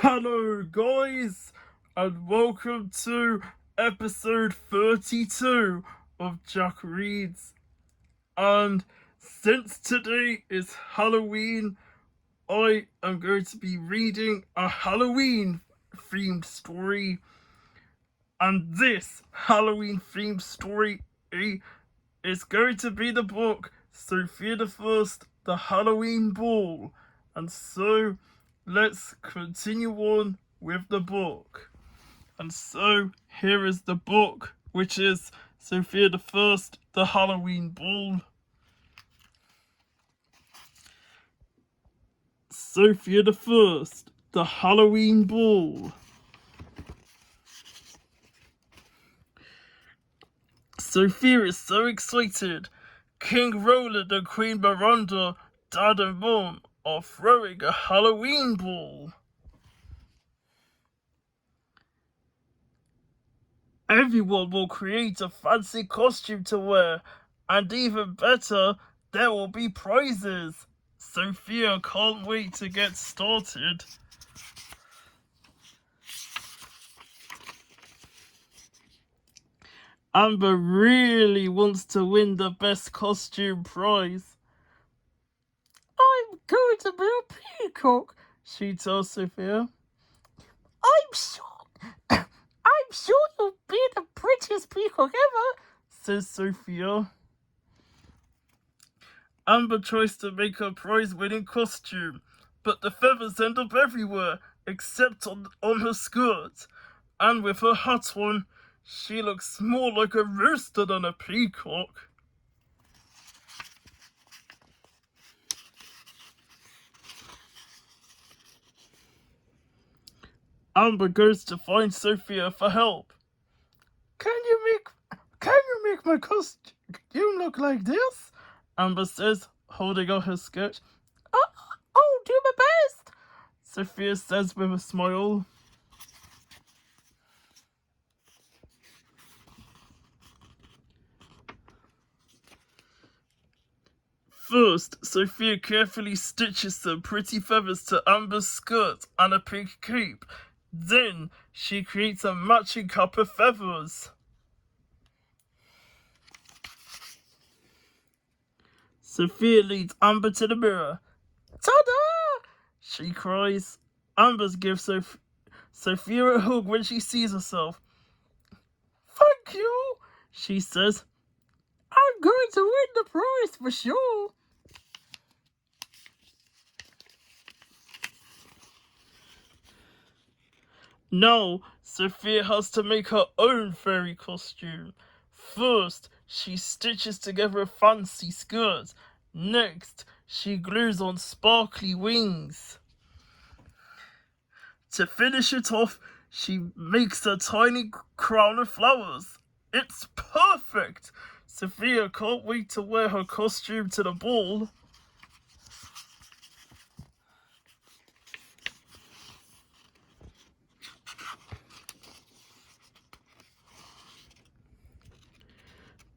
Hello guys, and welcome to episode 32 of Jack Reads. And since today is Halloween, I am going to be reading a Halloween themed story. And this Halloween themed story is going to be the book Sofia the First, The Halloween Ball. And so let's continue on with the book. And so here is the book, which is Sofia the First, The Halloween Ball. Sofia the First, The Halloween Ball. Sofia is so excited. King Roland and Queen Miranda, Dad and Mom are throwing a Halloween ball. Everyone will create a fancy costume to wear, and even better, there will be prizes. Sofia can't wait to get started. Amber really wants to win the best costume prize. I'm going to be a peacock, she tells Sofia. I'm sure you'll be the prettiest peacock ever, says Sofia. Amber tries to make her prize-winning costume, but the feathers end up everywhere, except on her skirt. And with her hat on, she looks more like a rooster than a peacock. Amber goes to find Sofia for help. Can you make my costume look like this? Amber says, holding out her skirt. I'll do my best, Sofia says with a smile. First, Sofia carefully stitches some pretty feathers to Amber's skirt and a pink cape. Then, she creates a matching cap of feathers. Sofia leads Amber to the mirror. Ta-da! She cries. Amber gives Sofia a hug when she sees herself. Thank you, she says. I'm going to win the prize for sure. Now, Sofia has to make her own fairy costume. First, she stitches together a fancy skirt. Next, she glues on sparkly wings. To finish it off, she makes a tiny crown of flowers. It's perfect! Sofia can't wait to wear her costume to the ball.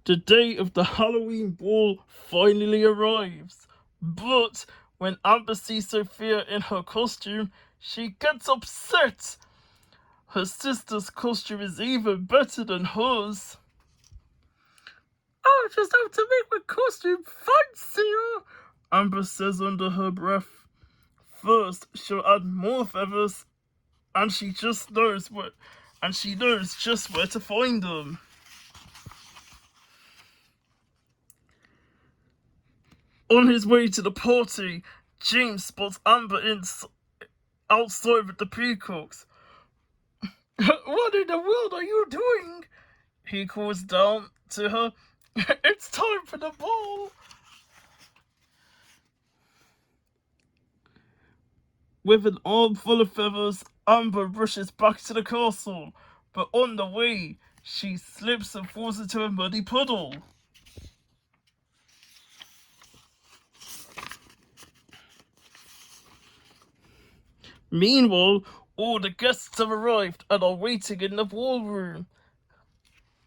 The day of the Halloween ball finally arrives. But when Amber sees Sofia in her costume, she gets upset. Her sister's costume is even better than hers. I just have to make my costume fancier, Amber says under her breath. First, she'll add more feathers, and she knows just where to find them. On his way to the party, James spots Amber outside with the peacocks. What in the world are you doing? He calls down to her. It's time for the ball. With an arm full of feathers, Amber rushes back to the castle, but on the way, she slips and falls into a muddy puddle. Meanwhile, all the guests have arrived and are waiting in the ballroom.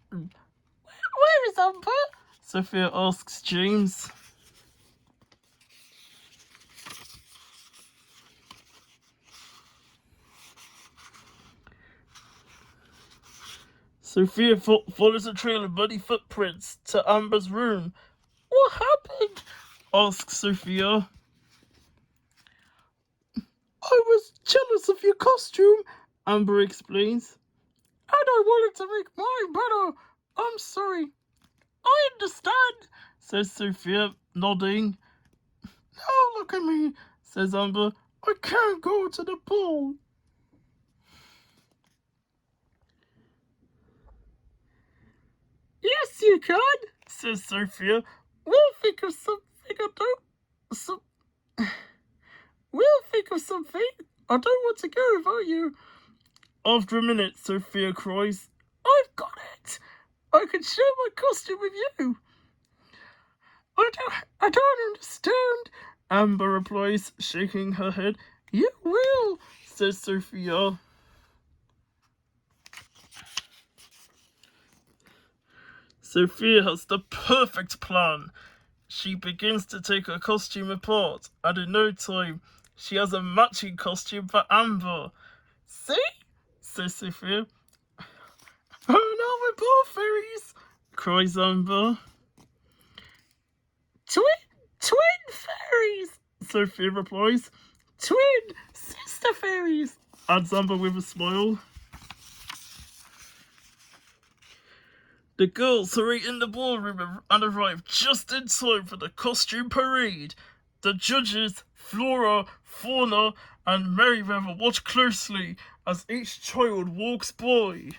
Where is Amber? Sofia asks James. Sophia follows a trail of muddy footprints to Amber's room. What happened? Asks Sophia. I was jealous of your costume, Amber explains. And I wanted to make mine better. I'm sorry. I understand, says Sophia, nodding. Now look at me, says Amber. I can't go to the ball. Yes, you can, says Sophia. We'll think of something. We'll think of something. I don't want to go without you. After a minute, Sophia cries, I've got it. I can share my costume with you. I don't understand, Amber replies, shaking her head. You will, says Sophia. Sophia has the perfect plan. She begins to take her costume apart, and in no time, she has a matching costume for Amber. See? Says Sophia. Oh, now we're both fairies, cries Amber. Twin fairies, Sophia replies. Twin sister fairies, adds Amber with a smile. The girls hurry in the ballroom and arrive just in time for the costume parade. The judges, Flora, Fauna, and Merryweather watch closely as each child walks by.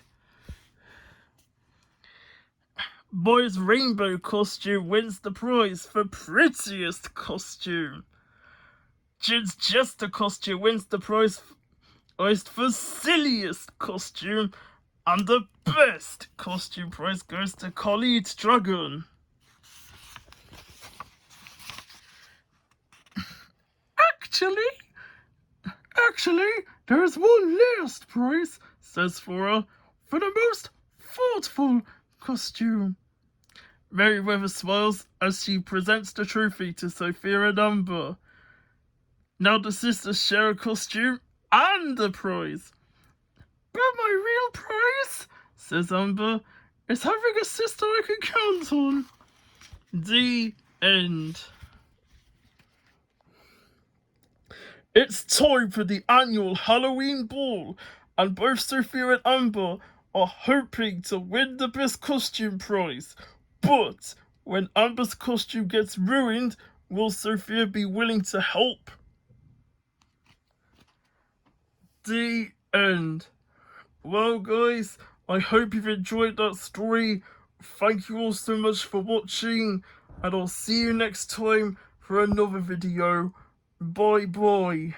Boy's rainbow costume wins the prize for prettiest costume. Jin's jester costume wins the prize for silliest costume. And the best costume prize goes to Khalid's dragon. Actually, there's one last prize, says Flora, for the most thoughtful costume. Merryweather smiles as she presents the trophy to Sophia and Amber. Now the sisters share a costume and a prize. But my real prize, says Amber, is having a sister I can count on. The end. It's time for the annual Halloween ball, and both Sophia and Amber are hoping to win the best costume prize. But when Amber's costume gets ruined, will Sophia be willing to help? The end. Well, guys, I hope you've enjoyed that story. Thank you all so much for watching, and I'll see you next time for another video. Bye bye.